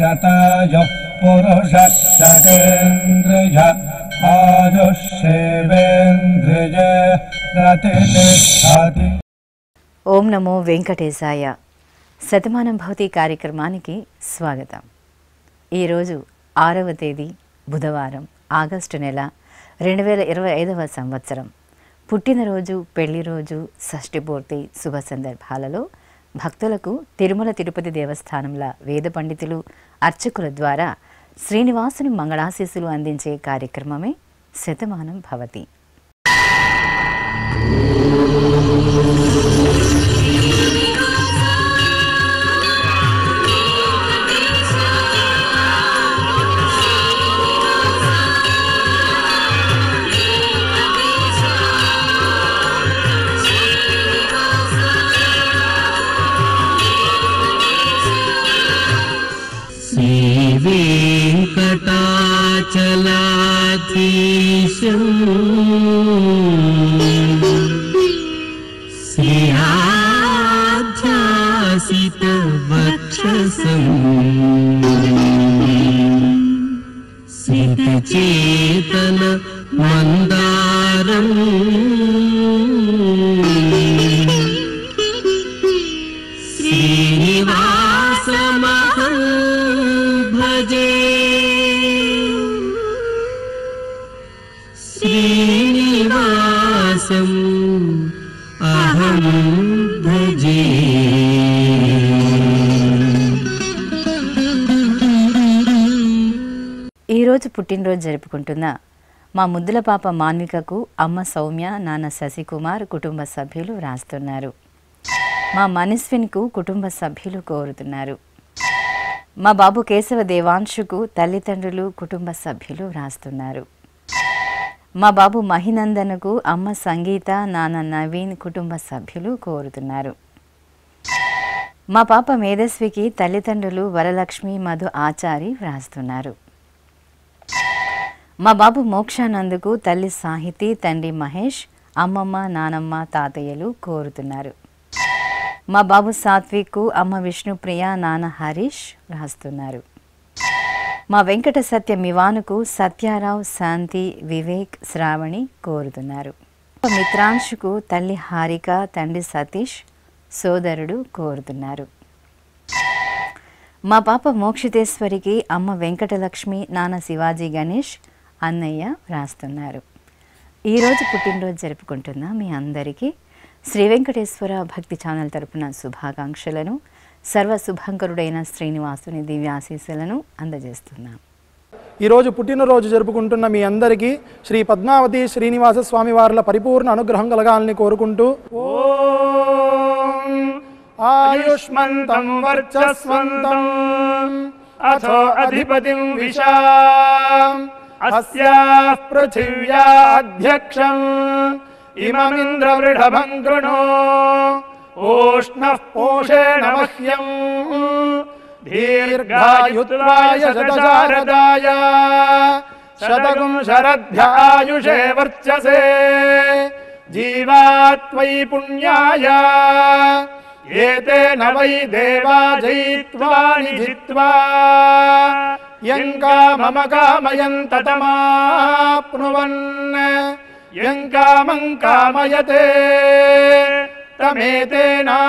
शतायुः पुरुषः शतेन्द्रिय आयुष्येवेन्द्रिय प्रतिष्ठति। ఓం నమో వెంకటేశాయ. శతమానం భవతి కార్యక్రమానికి స్వాగతం. ఈరోజు 6వ తేదీ బుధవారం, ఆగస్టు నెల 2025వ సంవత్సరం. పుట్టినరోజు, పెళ్లి రోజు, షష్ఠి పూర్తి శుభ సందర్భాలలో భక్తులకు తిరుమల తిరుపతి దేవస్థానంల వేద పండితులు, అర్చకుల ద్వారా శ్రీనివాసుని మంగళాశీస్సులు అందించే కార్యక్రమమే శతమానం భవతి. వెంకటాచలాధీశం శ్రీయాధ్యాసిత వక్షసం సితచేతన మందారం శ్రీనివాసమహం భజే. శ్రీనివాసం అహం భజే. ఈరోజు పుట్టినరోజు జరుపుకుంటున్న మా ముద్దుల పాప మాన్వికకు అమ్మ సౌమ్య, నాన్న శశికుమార్ కుటుంబ సభ్యులు వ్రాస్తున్నారు. మా మనస్విన్కు కుటుంబ సభ్యులు కోరుతున్నారు. మా బాబు కేశవ దేవాంశుకు తల్లిదండ్రులు, కుటుంబ సభ్యులు వ్రాస్తున్నారు. మా బాబు మహినందనకు అమ్మ సంగీత, నాన్న నవీన్ కుటుంబ సభ్యులు కోరుతున్నారు. మా పాప మేధస్వికి తల్లిదండ్రులు వరలక్ష్మి, మధు ఆచారి వ్రాస్తున్నారు. మా బాబు మోక్షానందుకు తల్లి సాహితి, తండ్రి మహేష్, అమ్మమ్మ, నానమ్మ, తాతయ్యలు కోరుతున్నారు. మా బాబు సాత్విక్కు అమ్మ విష్ణుప్రియ, నాన్న హరీష్ వ్రాస్తున్నారు. మా వెంకట సత్య మివానుకు సత్యారావు, శాంతి, వివేక్, శ్రావణి కోరుతున్నారు. మిత్రాంశుకు తల్లి హారిక, తండ్రి సతీష్, సోదరుడు కోరుతున్నారు. మా పాప మోక్షితేశ్వరికి అమ్మ వెంకటలక్ష్మి, నాన్న శివాజీ గణేష్, అన్నయ్య వ్రాస్తున్నారు. ఈరోజు పుట్టినరోజు జరుపుకుంటున్న మీ అందరికీ శ్రీ వెంకటేశ్వర భక్తి ఛానల్ తరపున శుభాకాంక్షలను, సర్వ శుభంకరుడైన శ్రీనివాసుని దివ్యాశీస్సులను అందజేస్తున్నాం. ఈరోజు పుట్టినరోజు జరుపుకుంటున్న మీ అందరికీ శ్రీ పద్మావతి శ్రీనివాస స్వామి వార్ల పరిపూర్ణ అనుగ్రహం కలగాలని కోరుకుంటూ ఓం ఆయుష్మంతం వర్చస్వంతం అథో అధిపతిం విశాం అస్యాః పృథివ్యా అధ్యక్షం ఇమమింద్రవృఢభం కృణో ఓష్ణః పోషేణ మహ్యం దీర్ఘాయుత్వాయ శతశారదాయ శతగుం శరధ్యాయుషే వర్చసే జీవాత్వయి పుణ్యాయ ఏతేన వై దేవా జయిత్వాని జిత్వా యం కామమ కామయం తతమాప్నువన్ యం కామం కామయతే తమేతేనాప్నోతి.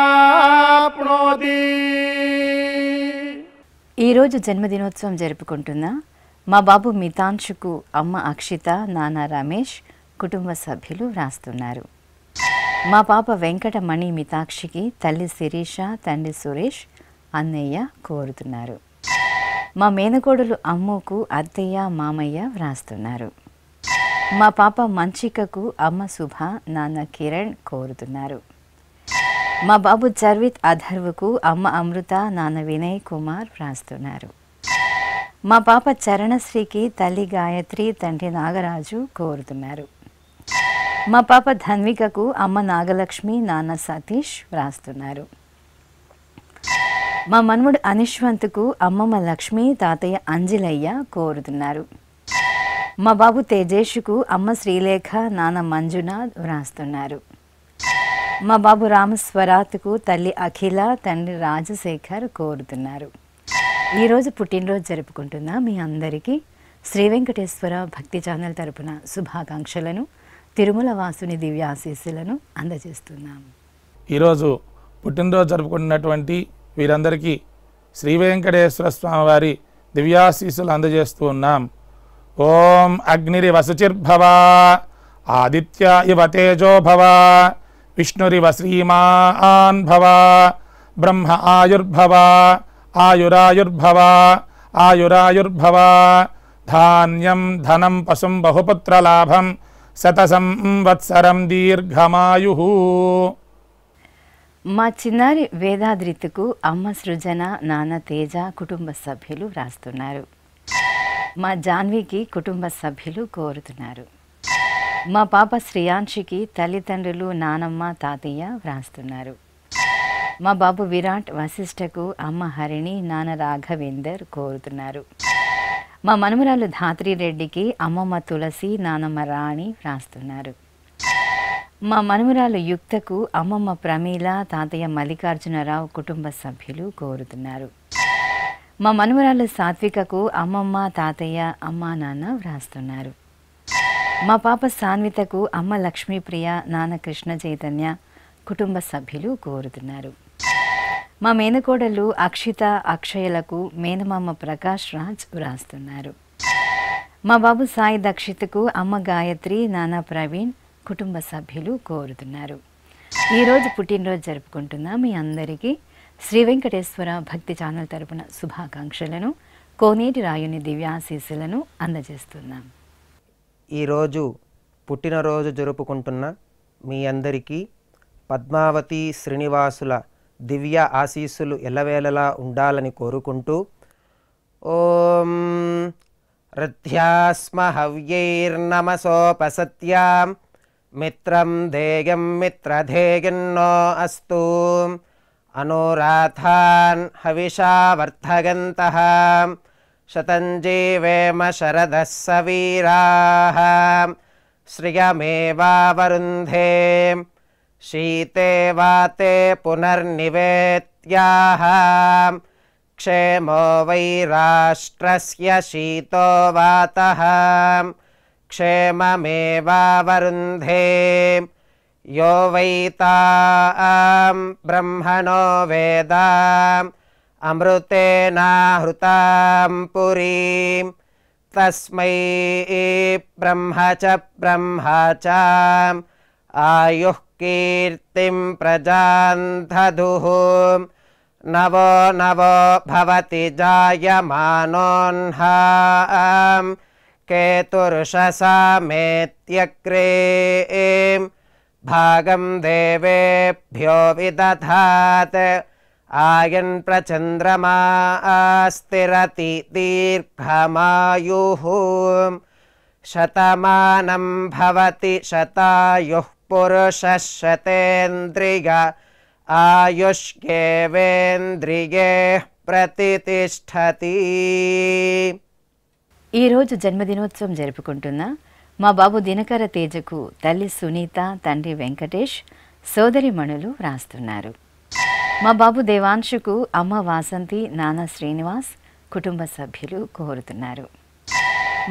ఈరోజు జన్మదినోత్సవం జరుపుకుంటున్న మా బాబు మితాంశుకు అమ్మ అక్షిత, నాన్న రమేష్ కుటుంబ సభ్యులు వ్రాస్తున్నారు. మా పాప వెంకటమణి మితాక్షికి తల్లి శిరీష, తండ్రి సురేష్, అన్నయ్య కోరుతున్నారు. మా మేనకోడలు అమ్ముకు అత్తయ్య, మామయ్య వ్రాస్తున్నారు. మా పాప మంచికకు అమ్మ శుభ, నాన్న కిరణ్ కోరుతున్నారు. మా బాబు చర్విత్ అధర్వకు అమ్మ అమృత, నాన్న వినయ్ కుమార్ వ్రాస్తున్నారు. మా పాప చరణశ్రీకి తల్లి గాయత్రి, తండ్రి నాగరాజు కోరుతున్నారు. మా పాప ధన్వికకు అమ్మ నాగలక్ష్మి, నాన్న సతీష్ వ్రాస్తున్నారు. మా మన్ముడు అనిశ్వంతుకు అమ్మమ్మ లక్ష్మి, తాతయ్య అంజిలయ్య కోరుతున్నారు. మా బాబు తేజేషుకు అమ్మ శ్రీలేఖ, నాన్న మంజునాథ్ వ్రాస్తున్నారు. మా బాబు రామస్వరాత్కు తల్లి అఖిల, తండ్రి రాజశేఖర్ కోరుతున్నారు. ఈరోజు పుట్టినరోజు జరుపుకుంటున్న మీ అందరికీ శ్రీ వెంకటేశ్వర భక్తి ఛానల్ తరపున శుభాకాంక్షలను, తిరుమల వాసుని దివ్య ఆశీస్సులను అందజేస్తున్నాం. ఈరోజు పుట్టినరోజు జరుపుకుంటున్నటువంటి వీరందరికీ శ్రీ వెంకటేశ్వర స్వామి వారి దివ్యాశీస్సులు అందజేస్తూ ఉన్నాం. ఓం అగ్నిరివ శుచిర్భవ, ఆదిత్య ఇవ తేజో భవ, విష్ణురివ శ్రీమాన్ భవ, బ్రహ్మ ఆయుర్భవ, ఆయురాయుర్భవ, ఆయురాయుర్భవ, ధాన్యం ధనం పశుం బహుపుత్రలాభం, శతసంవత్సరం దీర్ఘమాయు. మా చిన్నారి వేదాద్రితుకు అమ్మ సృజన, నాన్న తేజ కుటుంబ సభ్యులు వ్రాస్తున్నారు. మా జాన్వికి కుటుంబ సభ్యులు కోరుతున్నారు. మా పాప శ్రేయాంశికి తల్లిదండ్రులు నానమ్మ తాతయ్య వ్రాస్తున్నారు. మా బాబు విరాట్ వశిష్ఠకు అమ్మ హరిణి, నాన్న రాఘవేందర్ కోరుతున్నారు. మా మనుమరాలు ధాత్రిరెడ్డికి అమ్మమ్మ తులసి, నానమ్మ రాణి వ్రాస్తున్నారు. మా మనుమరాలు యుక్తకు అమ్మమ్మ ప్రమీల, తాతయ్య మల్లికార్జునరావు కుటుంబ సభ్యులు కోరుతున్నారు. మా మనుమరాలు సాత్వికకు అమ్మమ్మ తాతయ్య అమ్మా నాన్న వ్రాస్తున్నారు. మా పాప సాన్వితకు అమ్మ లక్ష్మీప్రియ, నాన్న కృష్ణ చైతన్య కుటుంబ సభ్యులు కోరుతున్నారు. మా మేనకోడలు అక్షిత అక్షయలకు మేనమామ ప్రకాష్ రాజ్ వ్రాస్తున్నారు. మా బాబు సాయి దక్షితకు అమ్మ గాయత్రి, నాన్న ప్రవీణ్ కుటుంబ సభ్యులు కోరుతున్నారు. ఈరోజు పుట్టినరోజు జరుపుకుంటున్న మీ అందరికీ శ్రీ వెంకటేశ్వర భక్తి ఛానల్ తరపున శుభాకాంక్షలను, కోనేటి రాయుని దివ్యాశీస్సులను అందజేస్తున్నాం. ఈరోజు పుట్టినరోజు జరుపుకుంటున్న మీ అందరికీ పద్మావతి శ్రీనివాసుల దివ్య ఆశీస్సులు ఎల్లవేళలా ఉండాలని కోరుకుంటూ ఓం రథ్యాస్మ హవ్యైర్నమసోపసత్యాం మిత్రం ధేయం మిత్రధేయన్నో అస్తు అనురాధాన్ హవిషా వర్ధగంతః శతం జీవేమ శరదః సవీరాః శ్రియమేవావరుంధే శీతే వాతే పునర్నివేత్యాః క్షేమో వై రాష్ట్రస్య శీతో వాతః క్షేమమేవావరుంధే యో వై తాం బ్రహ్మణో వేద అమృతేనాహృతాం పురీం తస్మై బ్రహ్మ చ ఆయుః కీర్తిం ప్రజాం దదుః నవో నవో భవతి జాయమానోన్హాం కేతుర్షసామేత్యగ్రే భాగం దేవేభ్యో విదధాత్ ఆయన్ ప్రచంద్రమా స్థిరతి దీర్ఘమాయుః శతమానం భవతి శతాయుః పురుషः శతేంద్రియ ఆయుష్యేవేంద్రియే ప్రతిష్ఠతి. ఈరోజు జన్మదినోత్సవం జరుపుకుంటున్న మా బాబు దినకర తేజకు తల్లి సునీత, తండ్రి వెంకటేష్, సోదరిమణులు వ్రాస్తున్నారు. మా బాబు దేవాంశుకు అమ్మ వాసంతి, నాన్న శ్రీనివాస్ కుటుంబ సభ్యులు కోరుతున్నారు.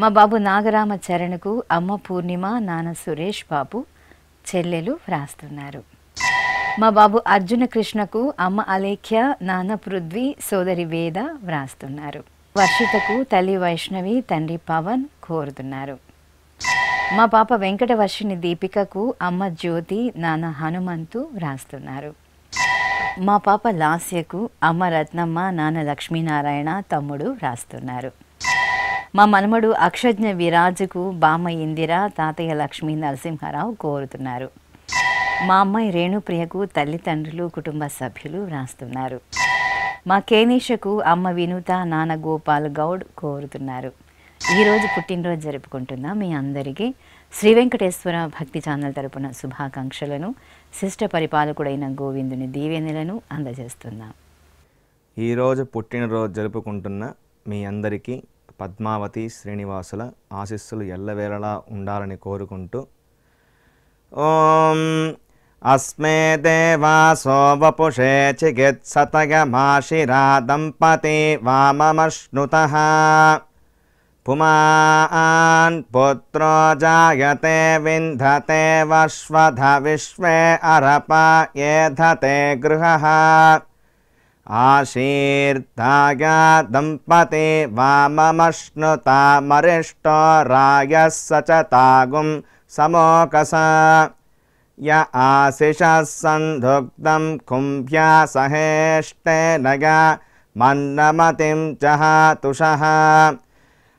మా బాబు నాగరామ చరణ్కు అమ్మ పూర్ణిమ, నాన్న సురేష్ బాబు చెల్లెలు వ్రాస్తున్నారు. మా బాబు అర్జున కృష్ణకు అమ్మ అలేఖ్య, నాన్న పృథ్వీ, సోదరి వేద వ్రాస్తున్నారు. వర్షితకు తల్లి వైష్ణవి, తండ్రి పవన్ కోరుతున్నారు. మా పాప వెంకటవర్షిని దీపికకు అమ్మ జ్యోతి, నాన్న హనుమంతు వ్రాస్తున్నారు. మా పాప లాస్యకు అమ్మ రత్నమ్మ, నాన్న లక్ష్మీనారాయణ, తమ్ముడు వ్రాస్తున్నారు. మా మనమడు అక్షజ్ఞ విరాజుకు బామ్మ ఇందిర, తాతయ్య లక్ష్మీ నరసింహారావు కోరుతున్నారు. మా అమ్మాయి రేణుప్రియకు తల్లిదండ్రులు కుటుంబ సభ్యులు వ్రాస్తున్నారు. మా కేనీషకు అమ్మ వినూత, నాన్న గోపాల్ గౌడ్ కోరుతున్నారు. ఈరోజు పుట్టినరోజు జరుపుకుంటున్న మీ అందరికీ శ్రీ వెంకటేశ్వర భక్తి ఛానల్ తరపున శుభాకాంక్షలను, శిష్ట పరిపాలకుడైన గోవిందుని దీవెనలను అందజేస్తున్నాం. ఈరోజు పుట్టినరోజు జరుపుకుంటున్న మీ అందరికీ పద్మావతి శ్రీనివాసుల ఆశీస్సులు ఎల్లవేళలా ఉండాలని కోరుకుంటూ ఓం अस्मे देवासो वपुषे चिकित्सतयमाशिरा दम्पती वाममश्नुतः पुमान् पुत्रो जायते विन्धते वश्वध विश्वे अरपा येधते गृहः आशीर्दाय दम्पती वाममश्नुता मरिष्टो रायः सचतागुं समोकस य आशिषः सन्धुग्धं कुम्भ्या सहेष्टेनय मन्नमतिं जहातुषः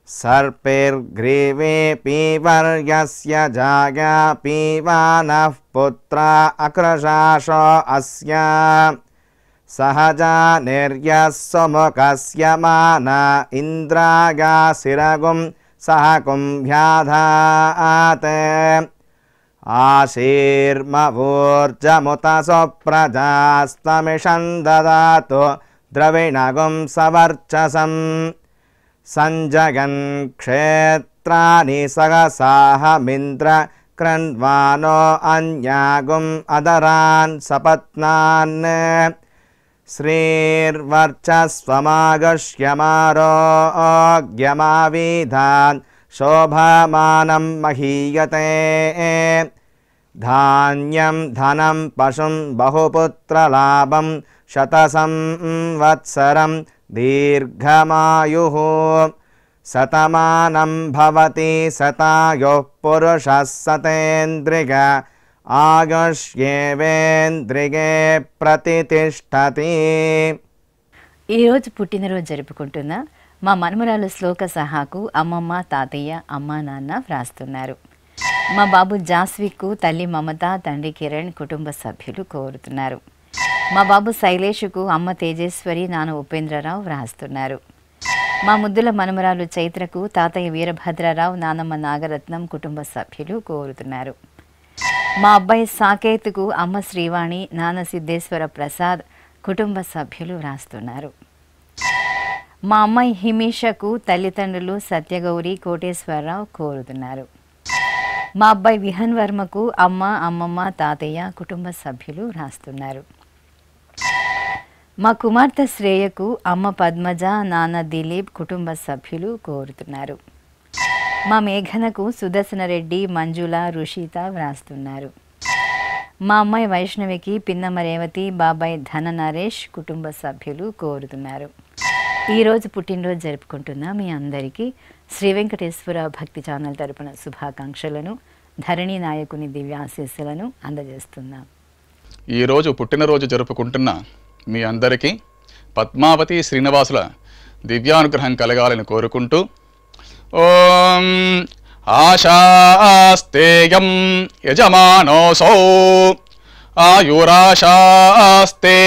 सर्पिर्ग्रीवे पीवर्यस्य जाया पीवानः पुत्रा अकृशाशो अस्य सहजा निर्यः सुमुखस्य मान इन्द्राया शिरगुं सह कुम्भ्याधात् आशीर्मवोर्जमुत सुप्रजास्तमिषं ददातु द्रविणगुं सवर्चसम् संजगन् क्षेत्राणि सहसाहमिन्द्र कृण्वानो अन्यागुम् अदरान् सपत्नान् श्रीर्वर्चस्वमागश्यमारोग्यमाविधान् शोभमानं महीयते धान्यं धनं पशुं बहुपुत्रलाभं शतसंवत्सरं दीर्घमायुः शतमानं भवति शतायुः पुरुषः शतेन्द्रिय ఆయుష్యేవేంద్రియే ప్రతితిష్టతి. ఈరోజు పుట్టినరోజు జరుపుకుంటున్న మా మనుమరాలు శ్లోక సహాకు అమ్మమ్మ తాతయ్య అమ్మ నాన్న వ్రాస్తున్నారు. మా బాబు జాస్విక్కు తల్లి మమత తండ్రి కిరణ్ కుటుంబ సభ్యులు కోరుతున్నారు. మా బాబు శైలేషుకు అమ్మ తేజేశ్వరి నాన్న ఉపేంద్రరావు వ్రాస్తున్నారు. మా ముద్దుల మనుమరాలు చైత్రకు తాతయ్య వీరభద్రరావు నానమ్మ నాగరత్నం కుటుంబ సభ్యులు కోరుతున్నారు. మా అబ్బాయి సాకేత్కు అమ్మ శ్రీవాణి నాన్న సిద్ధేశ్వర ప్రసాద్ కుటుంబ సభ్యులు వ్రాస్తున్నారు. మా అమ్మాయి హిమీషకు తల్లిదండ్రులు సత్యగౌరి కోటేశ్వరరావు కోరుతున్నారు. మా అబ్బాయి విహన్ వర్మకు అమ్మ అమ్మమ్మ తాతయ్య కుటుంబ సభ్యులు వ్రాస్తున్నారు. మా కుమార్తె శ్రేయకు అమ్మ పద్మజ నాన్న దిలీప్ కుటుంబ సభ్యులు కోరుతున్నారు. మా మేఘనకు సుదర్శన రెడ్డి మంజుల రుషిత వ్రాస్తున్నారు. మా అమ్మాయి వైష్ణవికి పిన్నమ్మ రేవతి బాబాయ్ ధన నరేష్ కుటుంబ సభ్యులు కోరుతున్నారు. ఈరోజు పుట్టినరోజు జరుపుకుంటున్న మీ అందరికీ శ్రీ వెంకటేశ్వర భక్తి ఛానల్ తరపున శుభాకాంక్షలను ధరణి నాయకుని దివ్యాశీస్సులను అందజేస్తున్నాం. ఈరోజు పుట్టినరోజు జరుపుకుంటున్న మీ అందరికీ పద్మావతి శ్రీనివాసుల దివ్యానుగ్రహం కలగాలని కోరుకుంటూ ఓం ఆశాస్తేయం యజమానోసౌ ఆయురాశాస్తే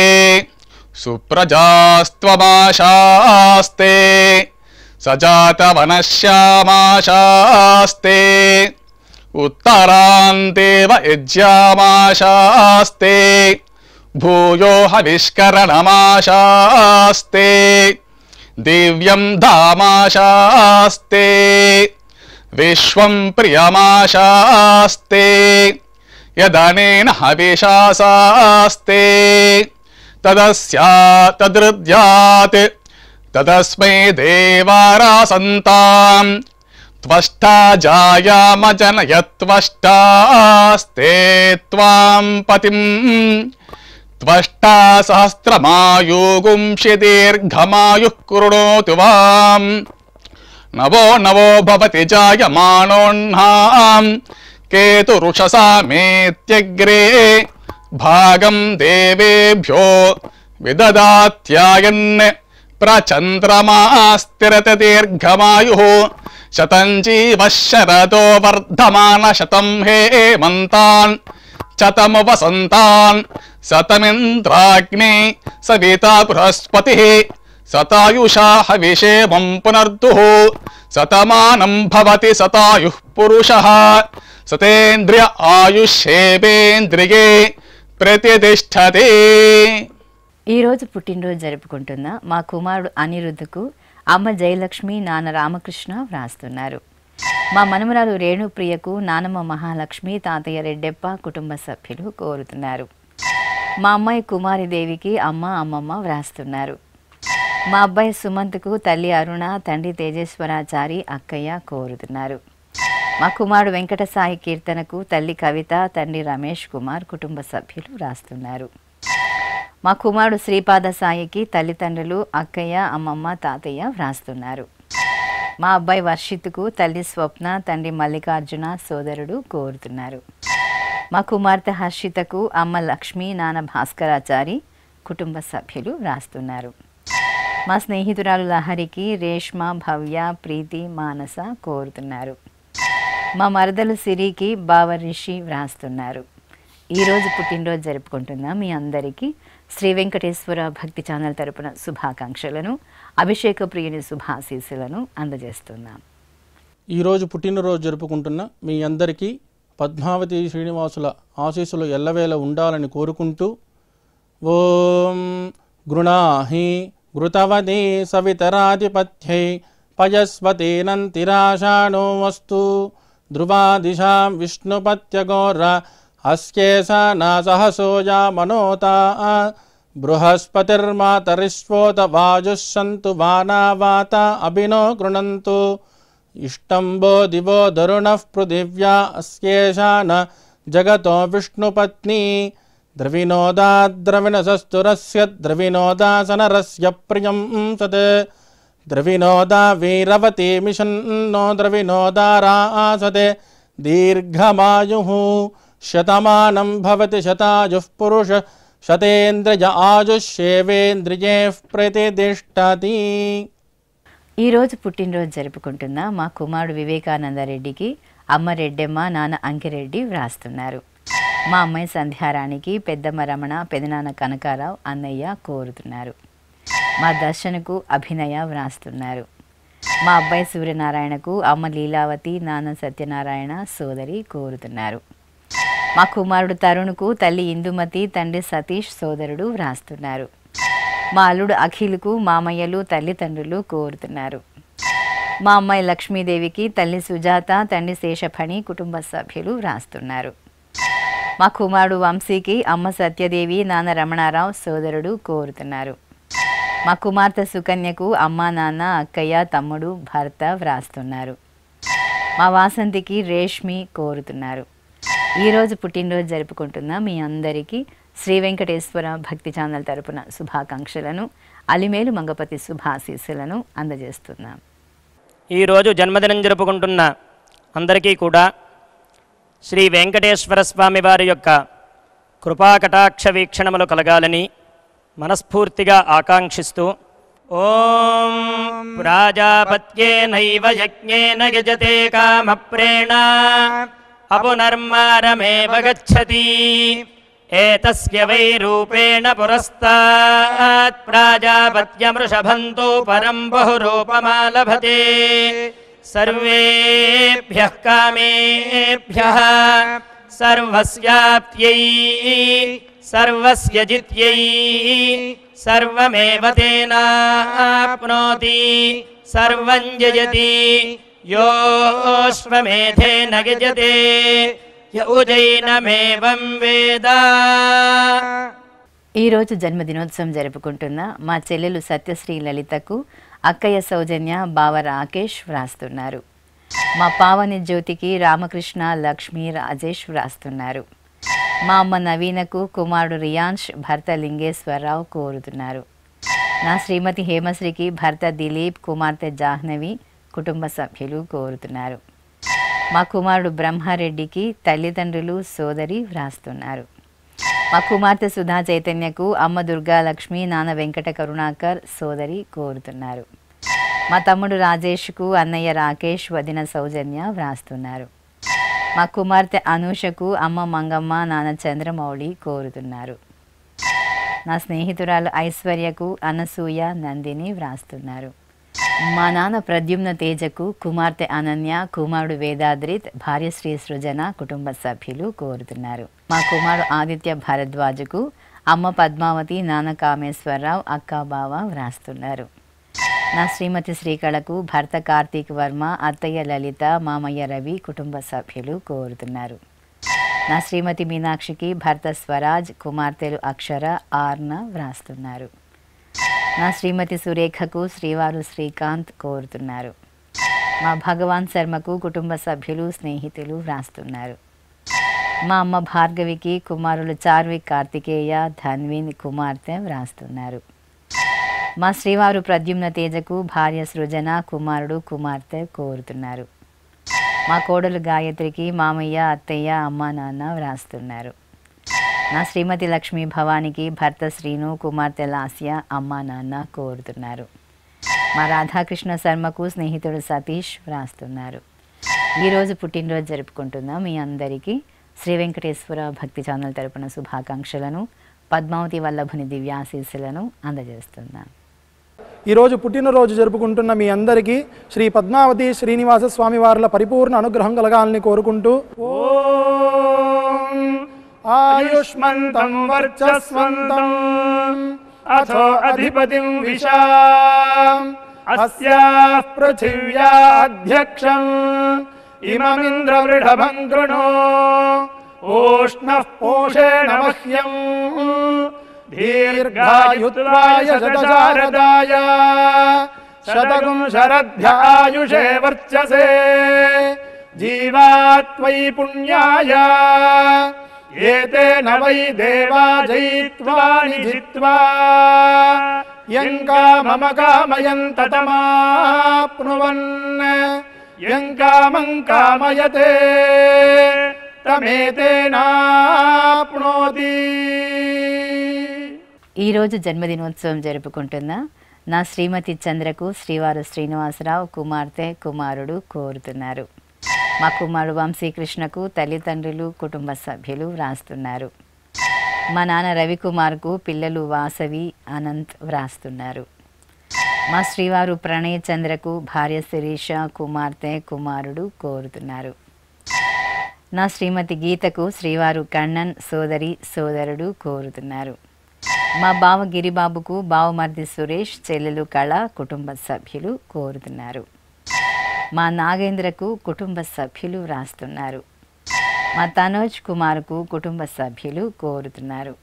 సుప్రజాస్త్వమాశాస్తే సజాతవనశ్యామాశాస్తే ఉత్తరాంతేవ యజ్యామాశాస్తే భూయో హవిష్కరణమాశాస్తే దివ్యం ధామాశాస్తే విశ్వం ప్రియమాశాస్తే యదనేన హవిషాశాస్తే తదస్యాతదృద్యాత్ తదస్మై దేవారాసంతాం త్వష్టా జాయామజనయత్వష్టాస్తే త్వాం పతిం త్వష్టా సహస్రమాయుగుంషి దీర్ఘమాయుః కృణోతు వాం నవో నవో భవతి జాయమానోన్నాం కేతురుషసామేత్యగ్రే భాగం దేవేభ్యో విదదాత్యాయన్ ప్రచంద్రమాస్తిరత దీర్ఘమాయుః శతం జీవః శరదో వర్ధమాన శతం హేమంతాన్ శతము వసంతాన్ శతమింద్రాగ్ని సవితా బృహస్పతిః శతాయుషా హవిషేమం పునర్దుః శతమానం భవతి శతాయుః పురుషః శతేంద్రియ ఆయుష్యేవేంద్రియే ప్రతిష్టతే. ఈరోజు పుట్టినరోజు జరుపుకుంటున్న మా కుమారుడు అనిరుద్ధకు అమ్మ జయలక్ష్మి నాన్న రామకృష్ణ వ్రాస్తున్నారు. మా మనమరాలు రేణుప్రియకు నానమ్మ మహాలక్ష్మి, తాతయ్య రెడ్డెప్ప కుటుంబ సభ్యులు కోరుతున్నారు. మా అమ్మాయి కుమారిదేవికి అమ్మ, అమ్మమ్మ వ్రాస్తున్నారు. మా అబ్బాయి సుమంత్కు తల్లి అరుణ, తండ్రి తేజేశ్వరాచారి, అక్కయ్య కోరుతున్నారు. మా కుమారుడు వెంకట సాయి కీర్తనకు తల్లి కవిత, తండ్రి రమేష్ కుమార్ కుటుంబ సభ్యులు వ్రాస్తున్నారు. మా కుమారుడు శ్రీపాద సాయికి తల్లిదండ్రులు, అక్కయ్య, అమ్మమ్మ, తాతయ్య వ్రాస్తున్నారు. మా అబ్బాయి వర్షిత్కు తల్లి స్వప్న, తండ్రి మల్లికార్జున, సోదరుడు కోరుతున్నారు. మా కుమార్తె హర్షితకు అమ్మ లక్ష్మి, నాన్న భాస్కరాచారి కుటుంబ సభ్యులు వ్రాస్తున్నారు. మా స్నేహితురాలు లహరికి రేష్మ, భవ్య, ప్రీతి, మానస కోరుతున్నారు. మా మరదలు సిరికి బావ రిషి వ్రాస్తున్నారు. ఈరోజు పుట్టినరోజు జరుపుకుంటున్న మీ అందరికీ శ్రీ వెంకటేశ్వర భక్తి ఛానల్ తరపున శుభాకాంక్షలను, అభిషేక ప్రియుని శుభాశీస్సులను అందజేస్తున్నాం. ఈరోజు పుట్టినరోజు జరుపుకుంటున్న మీ అందరికీ పద్మావతి శ్రీనివాసుల ఆశీస్సులు ఎల్లవేళ ఉండాలని కోరుకుంటూ ఓం గృణాహి ఘృతవదే సవితరాధిపత్యై పయస్వతేనంతిరాషాణో వస్తు ధ్రువాదిశాం విష్ణుపత్యగోర అస్యేషా నాసహసోజా మనోతా బృహస్పతిర్మాతరిష్వోత వాజుస్సంతు వానావాత అభినో గృణంతు ఇష్టంబో దివో దరుణః పృథివ్యా అస్యేషా న జగతో విష్ణుపత్ని ద్రవినోదాద్రవిణసస్తురస్య ద్రవినోదాసనరస్య ప్రియం సత్ ద్రవినోదా వీరవతి మిషన్నో ద్రవినోదారాసతే దీర్ఘమాయుః శతమానం భవతి శతాయుః పురుష శతేంద్రియ ఆయుష్యేవేంద్రియైః ప్రతిదిష్టతి. ఈరోజు పుట్టినరోజు జరుపుకుంటున్న మా కుమారుడు వివేకానందరెడ్డికి అమ్మ రెడ్డెమ్మ, నాన్న అంకిరెడ్డి వ్రాస్తున్నారు. మా అమ్మాయి సంధ్యారాణికి పెద్దమ్మ రమణ, పెదనాన్న కనకారావు, అన్నయ్య కోరుతున్నారు. మా దర్శనకు అభినయ వ్రాస్తున్నారు. మా అబ్బాయి సూర్యనారాయణకు అమ్మ లీలావతి, నాన్న సత్యనారాయణ, సోదరి కోరుతున్నారు. మా కుమారుడు తరుణ్కు తల్లి ఇందుమతి, తండ్రి సతీష్, సోదరుడు వ్రాస్తున్నారు. మా అల్లుడు అఖిల్కు మామయ్యలు, తల్లిదండ్రులు కోరుతున్నారు. మా అమ్మాయి లక్ష్మీదేవికి తల్లి సుజాత, తండ్రి శేషఫణి కుటుంబ సభ్యులు వ్రాస్తున్నారు. మా కుమారుడు వంశీకి అమ్మ సత్యదేవి, నాన్న రమణారావు, సోదరుడు కోరుతున్నారు. మా కుమార్తె సుకన్యకు అమ్మ, నాన్న, అక్కయ్య, తమ్ముడు, భర్త వ్రాస్తున్నారు. మా వాసంతికి రేష్మి కోరుతున్నారు. ఈరోజు పుట్టినరోజు జరుపుకుంటున్న మీ అందరికీ శ్రీ వెంకటేశ్వర భక్తి ఛానల్ తరపున శుభాకాంక్షలను, అలిమేలు మంగపతి శుభాశీస్సులను అందజేస్తున్నాం. ఈరోజు జన్మదినం జరుపుకుంటున్న అందరికీ కూడా శ్రీ వెంకటేశ్వర స్వామి వారి యొక్క కృపాకటాక్ష వీక్షణములు కలగాలని మనస్ఫూర్తిగా ఆకాంక్షిస్తూ ఓం ప్రాజాపత్యేనైవ యజ్ఞేన యజతే కామప్రేణ అపునర్మారమేవ గచ్చతి ఏతస్య వై రూపేణ పురస్తాత్ ప్రాజాపత్యమృషభంతో పరం బహురూపమాలభతే సర్వేభ్యః కామేభ్యః సర్వస్యాప్త్యై సర్వస్య జిత్యై సర్వమేవ తేనాప్నోతి సర్వం జయతి యోశ్వమేధేన గజతే యౌజైనమేవం వేద. ఈరోజు జన్మదినోత్సవం జరుపుకుంటున్న మా చెల్లెలు సత్యశ్రీ లలితకు అక్కయ్య సౌజన్య, బావ రాకేష్ వ్రాస్తున్నారు. మా పావని జ్యోతికి రామకృష్ణ, లక్ష్మి, రాజేష్ వ్రాస్తున్నారు. మా అమ్మ నవీనకు కుమారుడు రియాన్ష్, భర్త లింగేశ్వరరావు కోరుతున్నారు. నా శ్రీమతి హేమశ్రీకి భర్త దిలీప్, కుమార్తె జాహ్నవి కుటుంబ సభ్యులు కోరుతున్నారు. మా కుమారుడు బ్రహ్మారెడ్డికి తల్లిదండ్రులు, సోదరి వ్రాస్తున్నారు. మా కుమార్తె సుధా చైతన్యకు అమ్మ దుర్గాలక్ష్మి, నాన్న వెంకట కరుణాకర్, సోదరి కోరుతున్నారు. మా తమ్ముడు రాజేష్కు అన్నయ్య రాకేష్, వదిన సౌజన్య వ్రాస్తున్నారు. మా కుమార్తె అనూషకు అమ్మ మంగమ్మ, నాన్న చంద్రమౌళి కోరుతున్నారు. నా స్నేహితురాలు ఐశ్వర్యకు అనసూయ, నందిని వ్రాస్తున్నారు. మా నాన్న ప్రద్యుమ్న తేజకు కుమార్తె అనన్య, కుమారుడు వేదాద్రిత్, భార్య శ్రీ సృజన కుటుంబ సభ్యులు కోరుతున్నారు. మా కుమారుడు ఆదిత్య భరద్వాజకు అమ్మ పద్మావతి, నాన్న కామేశ్వరరావు, అక్క బావ వ్రాస్తున్నారు. నా శ్రీమతి శ్రీకళకు భర్త కార్తీక్ వర్మ, అత్తయ్య లలిత, మామయ్య రవి, కుటుంబ సభ్యులు కోరుతున్నారు. నా శ్రీమతి మీనాక్షికి భర్త స్వరాజ్, కుమార్తెలు అక్షర, ఆర్న వ్రాస్తున్నారు. నా శ్రీమతి సురేఖకు శ్రీవారు శ్రీకాంత్ కోరుతున్నారు. మా భగవాన్ శర్మకు కుటుంబ సభ్యులు, స్నేహితులు వ్రాస్తున్నారు. మా అమ్మ భార్గవికి కుమారులు చార్విక్, కార్తికేయ, ధన్విన్, కుమార్తె వ్రాస్తున్నారు. మా శ్రీవారు ప్రద్యుమ్న తేజకు భార్య సృజన, కుమారుడు, కుమార్తె కోరుతున్నారు. మా కోడలు గాయత్రికి మామయ్య, అత్తయ్య, అమ్మ, నాన్న వ్రాస్తున్నారు. నా శ్రీమతి లక్ష్మీ భవానికి భర్త శ్రీను, కుమార్తె లాస్య, అమ్మ, నాన్న కోరుతున్నారు. మా రాధాకృష్ణ శర్మకు స్నేహితుడు సతీష్ వ్రాస్తున్నారు. ఈరోజు పుట్టినరోజు జరుపుకుంటున్న మీ అందరికీ శ్రీ వెంకటేశ్వర భక్తి ఛానల్ తరపున శుభాకాంక్షలను, పద్మావతి వల్లభుని దివ్యాశీస్సులను అందజేస్తున్నాను. ఈరోజు పుట్టినరోజు జరుపుకుంటున్న మీ అందరికీ శ్రీ పద్మావతి శ్రీనివాస స్వామి వార్ల పరిపూర్ణ అనుగ్రహం కలగాలని కోరుకుంటూ ఓం ఆయుష్మంతం వర్చస్వంతం అథో అధిపతిం విశాం అస్యాః పృథివ్యా అధ్యక్షం ఇమమింద్రవృఢభం కృణో ఓష్ణః పోషేణ మహ్యం దీర్ఘాయుత్వాయ శతశారదాయ శతగుం శరద్భ్యాయుషే వర్చసే జీవాత్వై పుణ్యాయ ఏతేన వై దేవా జయిత్వాని జిత్వా యం కామమ కామయం తతమాప్నువన్ యం కామం కామయతే తమేతేనాప్నోతి. ఈరోజు జన్మదినోత్సవం జరుపుకుంటున్న నా శ్రీమతి చంద్రకు శ్రీవారు శ్రీనివాసరావు, కుమార్తె, కుమారుడు కోరుతున్నారు. మా కుమారుడు వంశీకృష్ణకు తల్లిదండ్రులు, కుటుంబ సభ్యులు వ్రాస్తున్నారు. మా నాన్న రవికుమార్కు పిల్లలు వాసవి, అనంత్ వ్రాస్తున్నారు. మా శ్రీవారు ప్రణయ్ చంద్రకు భార్య శిరీష, కుమార్తె, కుమారుడు కోరుతున్నారు. నా శ్రీమతి గీతకు శ్రీవారు కണ്ണన్, సోదరి, సోదరుడు కోరుతున్నారు. మా బావ గిరిబాబుకు బావమర్ది సురేష్, చెల్లెలు కళ, కుటుంబ సభ్యులు కోరుతున్నారు. మా నాగేంద్రకు కుటుంబ సభ్యులు వ్రాస్తున్నారు. మా తనోజ్ కుమార్కు కుటుంబ సభ్యులు కోరుతున్నారు.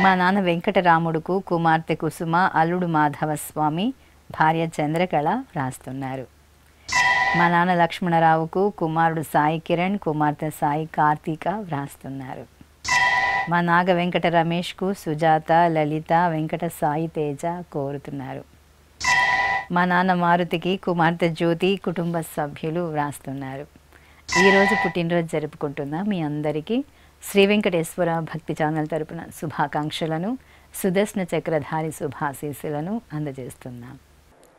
మా నాన్న వెంకటరాముడుకు కుమార్తె కుసుమ, అల్లుడు మాధవస్వామి, భార్య చంద్రకళ వ్రాస్తున్నారు. మా నాన్న లక్ష్మణరావుకు కుమారుడు సాయి కిరణ్, కుమార్తె సాయి కార్తీక వ్రాస్తున్నారు. మా నాగ వెంకట రమేష్కు సుజాత, లలిత, వెంకట సాయి తేజ కోరుతున్నారు. మా నాన్న మారుతికి కుమార్తె జ్యోతి, కుటుంబ సభ్యులు వ్రాస్తున్నారు. ఈరోజు పుట్టినరోజు జరుపుకుంటున్న మీ అందరికీ శ్రీ వెంకటేశ్వర భక్తి ఛానల్ తరపున శుభాకాంక్షలను, సుదర్శన చక్రధారి శుభాశీస్సులను అందజేస్తున్నాం.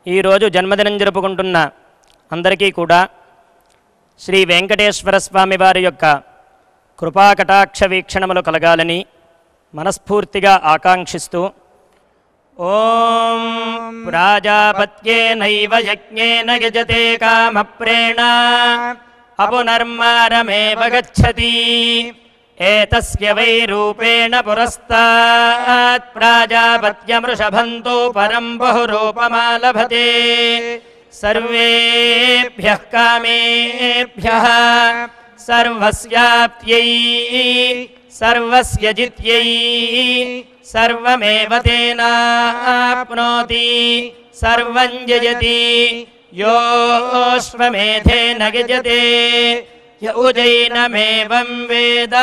ఈరోజు జన్మదినం జరుపుకుంటున్న అందరికీ కూడా శ్రీ వెంకటేశ్వర స్వామి వారి యొక్క కృపాకటాక్ష వీక్షణములు కలగాలని మనస్ఫూర్తిగా ఆకాంక్షిస్తూ ఓం ప్రాజాపత్యేనైవ యజ్ఞేన యజతే కామప్రేణ అపునర్మారమేవ గచ్చతి ఏతస్య వై రూపేణ పురస్తాత్ ప్రాజాపత్యమృషభంతో పరం బహురూపమాలభతే సర్వేభ్యః కామేభ్యః సర్వస్యాప్త్యై సర్వస్య జిత్యై సర్వమేవ తేనాప్నోతి సర్వం జయతి యోశ్వమేధేన గజతే యౌజైనమేవం వేద.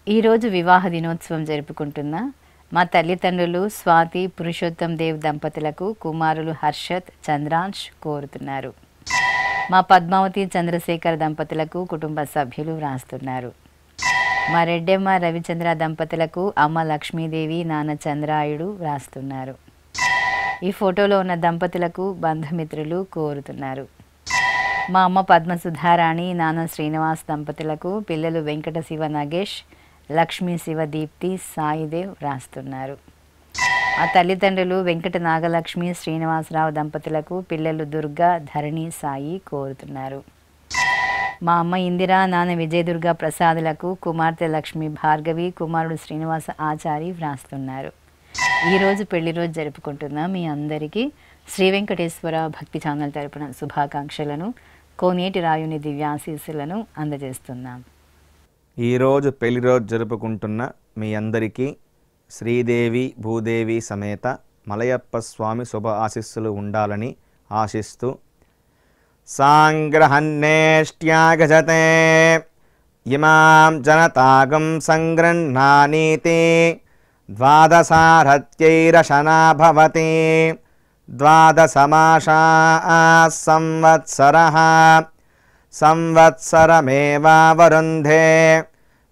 ఈరోజు వివాహ దినోత్సవం జరుపుకుంటున్న మా తల్లిదండ్రులు స్వాతి, పురుషోత్తం దేవ్ దంపతులకు కుమారులు హర్షత్, చంద్రాంశ్ కోరుతున్నారు. మా పద్మావతి, చంద్రశేఖర్ దంపతులకు కుటుంబ సభ్యులు వ్రాస్తున్నారు. మా రెడ్డెమ్మ, రవిచంద్ర దంపతులకు అమ్మ లక్ష్మీదేవి, నాన్న చంద్రాయుడు వ్రాస్తున్నారు. ఈ ఫోటోలో ఉన్న దంపతులకు బంధుమిత్రులు కోరుతున్నారు. మా అమ్మ పద్మసుధారాణి, నాన్న శ్రీనివాస్ దంపతులకు పిల్లలు వెంకట శివ నగేష్, లక్ష్మీ శివ దీప్తి, సాయిదేవ్ వ్రాస్తున్నారు. ఆ తల్లిదండ్రులు వెంకట నాగలక్ష్మి, శ్రీనివాసరావు దంపతులకు పిల్లలు దుర్గా, ధరణి, సాయి కోరుతున్నారు. మా అమ్మ ఇందిరా, నాన్న విజయదుర్గా ప్రసాదులకు కుమార్తె లక్ష్మి భార్గవి, కుమారుడు శ్రీనివాస ఆచారి వ్రాస్తున్నారు. ఈరోజు పెళ్లి రోజు జరుపుకుంటున్న మీ అందరికీ శ్రీ వెంకటేశ్వర భక్తి ఛానల్ తరపున శుభాకాంక్షలను, కోనేటి రాయుని దివ్యాశీస్సులను అందజేస్తున్నాం. ఈరోజు పెళ్లి రోజు జరుపుకుంటున్న మీ అందరికీ శ్రీదేవి భూదేవి సమేత మలయప్ప స్వామి శుభ ఆశీస్సులు ఉండాలని ఆశిస్తూ సాంగ్రహన్నేష్ట్యాగజతే ఇమాం జనతాగం సంగృహ్ణానీతి ద్వాదశారథ్యైరశనా భవతి ద్వాదశమాసా సంవత్సరః సంవత్సరమేవావరుంధే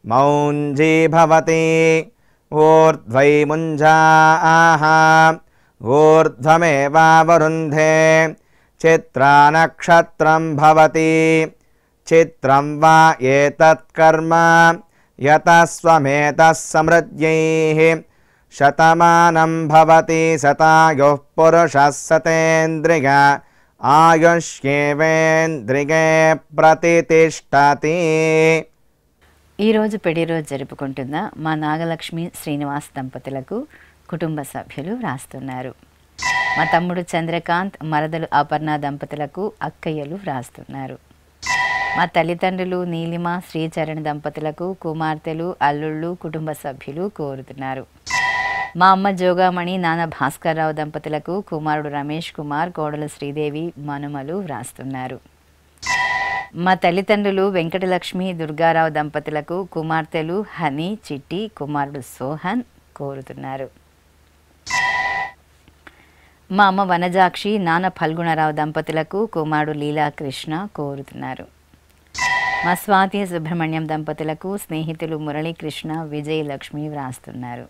మౌంజీ భవతి ఊర్ధ్వై ముంజాః ఊర్ధ్వమేవావరుంధే చిత్రానక్షత్రం భవతి చిత్రం వా ఏతత్కర్మ యతస్వమేతః సమృద్ధ్యైః శతమానం భవతి శతాయుః పురుషः శతేంద్రియ ఆయుష్యేవేంద్రిగే ప్రతితిష్టతి. ఈరోజు పెళ్లి రోజు జరుపుకుంటున్న మా నాగలక్ష్మి శ్రీనివాస్ దంపతులకు కుటుంబ సభ్యులు వ్రాస్తున్నారు. మా తమ్ముడు చంద్రకాంత్, మరదలు అపర్ణ దంపతులకు అక్కయ్యలు వ్రాస్తున్నారు. మా తల్లిదండ్రులు నీలిమ, శ్రీచరణ్ దంపతులకు కుమార్తెలు, అల్లుళ్ళు, కుటుంబ సభ్యులు కోరుతున్నారు. మా అమ్మ జోగామణి, నాన్న భాస్కర్రావు దంపతులకు కుమారుడు రమేష్ కుమార్, కోడలు శ్రీదేవి, మనుమలు వ్రాస్తున్నారు. మా తల్లిదండ్రులు వెంకటలక్ష్మి, దుర్గారావు దంపతులకు కుమార్తెలు హనీ, చిట్టి, కుమారుడు సోహన్ కోరుతున్నారు. మా అమ్మ వనజాక్షి, నాన్న ఫల్గుణరావు దంపతులకు కుమారుడు లీలాకృష్ణ కోరుతున్నారు. మా స్వాతి సుబ్రహ్మణ్యం దంపతులకు స్నేహితులు మురళీకృష్ణ, విజయలక్ష్మి వ్రాస్తున్నారు.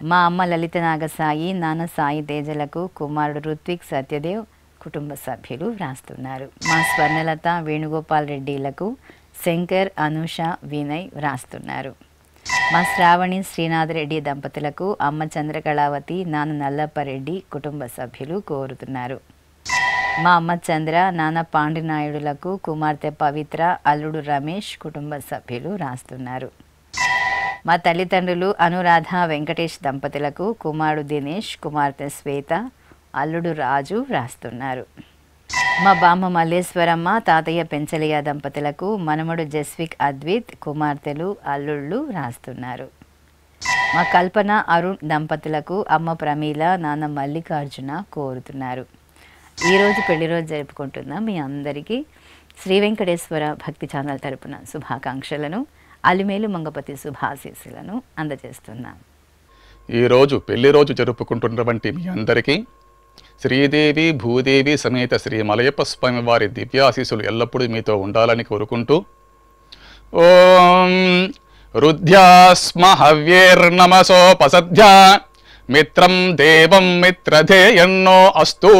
మా అమ్మ లలిత నాగసాయి, నాన్న సాయి తేజలకు కుమారుడు రుత్విక్, సత్యదేవ్, కుటుంబ సభ్యులు వ్రాస్తున్నారు. మా స్వర్ణలత, వేణుగోపాల్ రెడ్డిలకు శంకర్, అనూష, వినయ్ వ్రాస్తున్నారు. మా శ్రావణి, శ్రీనాథ్ రెడ్డి దంపతులకు అమ్మ చంద్రకళావతి, నాన్న నల్లప్పరెడ్డి, కుటుంబ సభ్యులు కోరుతున్నారు. మా అమ్మ చంద్ర, నాన్న పాండినాయుడులకు కుమార్తె పవిత్ర, అల్లుడు రమేష్, కుటుంబ సభ్యులు రాస్తున్నారు. మా తల్లిదండ్రులు అనురాధ, వెంకటేష్ దంపతులకు కుమారుడు దినేష్, కుమార్తె శ్వేత, అల్లుడు రాజు వ్రాస్తున్నారు. మా బామ్మ మల్లేశ్వరమ్మ, తాతయ్య పెంచలయ్య దంపతులకు మనమడు జస్విక్ అద్విత్, కుమార్తెలు, అల్లుళ్ళు రాస్తున్నారు. మా కల్పన, అరుణ్ దంపతులకు అమ్మ ప్రమీల, నాన్న మల్లికార్జున కోరుతున్నారు. ఈరోజు పెళ్లి రోజు జరుపుకుంటున్న మీ అందరికీ శ్రీ వెంకటేశ్వర భక్తి ఛానల్ తరపున శుభాకాంక్షలను, అలిమేలు మంగపతి శుభాశీస్సులను అందజేస్తున్నాం. ఈరోజు పెళ్లి రోజు జరుపుకుంటున్నటువంటి మీ అందరికీ శ్రీదేవి భూదేవి సమేత శ్రీ మలయప్ప స్వామి వారి దివ్యాశీస్సులు ఎల్లప్పుడూ మీతో ఉండాలని కోరుకుంటూ ఓం రుద్ధ్యాస్మ హవ్యేర్నమసోపసధ్యా మిత్రం దేవం మిత్రధేయన్నో అస్తు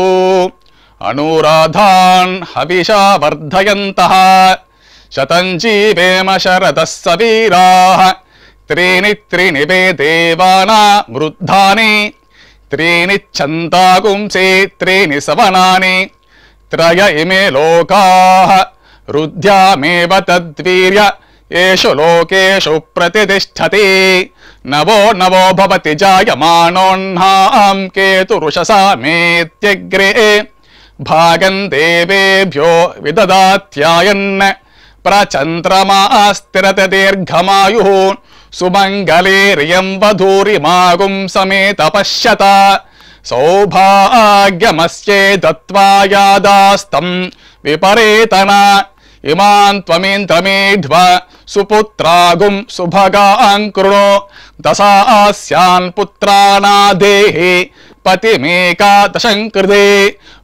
అనురాధాన్ హవిషా వర్ధయంతః శతం జీవేమ శరదః సవీరాః త్రీణి త్రీణి వే దేవానా వృద్ధాని త్రీణి ఛందాగుంసే త్రీణి సవనాని త్రయ ఇమే లోకాః రుద్ధ్యామేవ తద్వీర్య ఏషు లోకేషు ప్రతితిష్ఠతి నవో నవో భవతి జాయమానోన్హాం కేతురుషసామేత్యగ్రే భాగం దేవేభ్యో విదదాత్యాయన్ ప్రచంద్రమాస్తిరత దీర్ఘమాయుః సుమంగళేర్యం వధూరిమాగుం సమేత పశ్యత సౌభాగ్యమస్యే దత్వాయాదాస్తం విపరేతన ఇమాన్ త్వమేంద్రమేధ్వ సుపుత్రాగుం సుభగాం కృణో దశాస్యాన్ పుత్రానాదేహి పతిమేకాదశం కృతే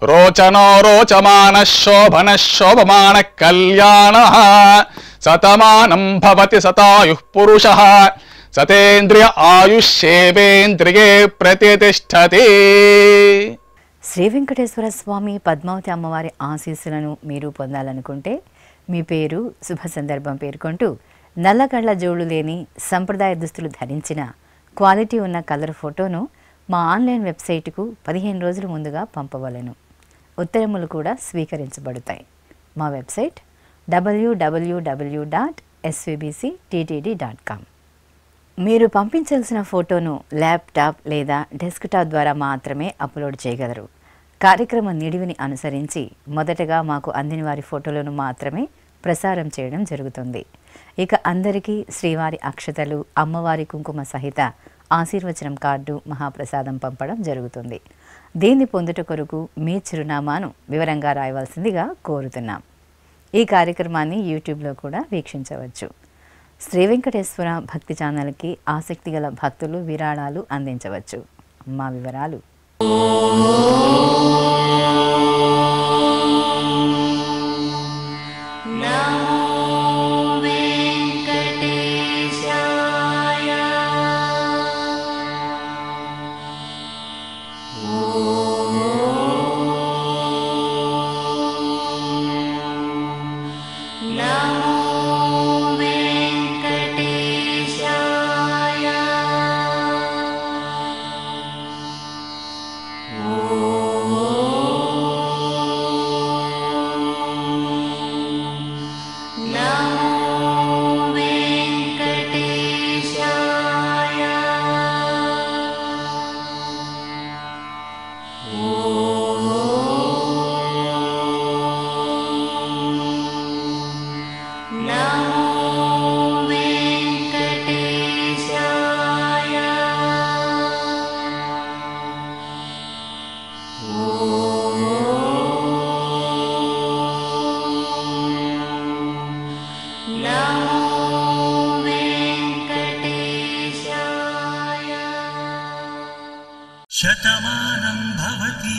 రోచనో రోచమాన శోభన శోభమాన కళ్యాణ శతమానం భవతి శతాయుః పురుషః సతేంద్రియ ఆయుష్యేవేంద్రియే ప్రతితిష్టతి. శ్రీ వెంకటేశ్వర స్వామి పద్మావతి అమ్మవారి ఆశీస్సులను మీరు పొందాలనుకుంటే మీ పేరు, శుభ సందర్భం పేర్కొంటూ నల్లకళ్ళ జోళ్ళు లేని సంప్రదాయ దుస్తులు ధరించిన క్వాలిటీ ఉన్న కలర్ ఫోటోను మా ఆన్లైన్ వెబ్సైటుకు 15 రోజుల ముందుగా పంపవలెను. ఉత్తరములు కూడా స్వీకరించబడతాయి. మా వెబ్సైట్ www.svbcttd.com. మీరు పంపించాల్సిన ఫోటోను ల్యాప్టాప్ లేదా డెస్క్టాప్ ద్వారా మాత్రమే అప్లోడ్ చేయగలరు. కార్యక్రమ నిడివిని అనుసరించి మొదటగా మాకు అందిన వారి ఫోటోలను మాత్రమే ప్రసారం చేయడం జరుగుతుంది. ఇక అందరికీ శ్రీవారి అక్షతలు, అమ్మవారి కుంకుమ సహిత ఆశీర్వచనం కార్డు, మహాప్రసాదం పంపడం జరుగుతుంది. దీన్ని పొందుట కొరకు మీ చిరునామాను వివరంగా రాయవలసిందిగా కోరుతున్నాం. ఈ కార్యక్రమాన్ని యూట్యూబ్లో కూడా వీక్షించవచ్చు. శ్రీ వెంకటేశ్వర భక్తి ఛానల్కి ఆసక్తి గల భక్తులు విరాళాలు అందించవచ్చు. మా వివరాలు: శతమానం భవతి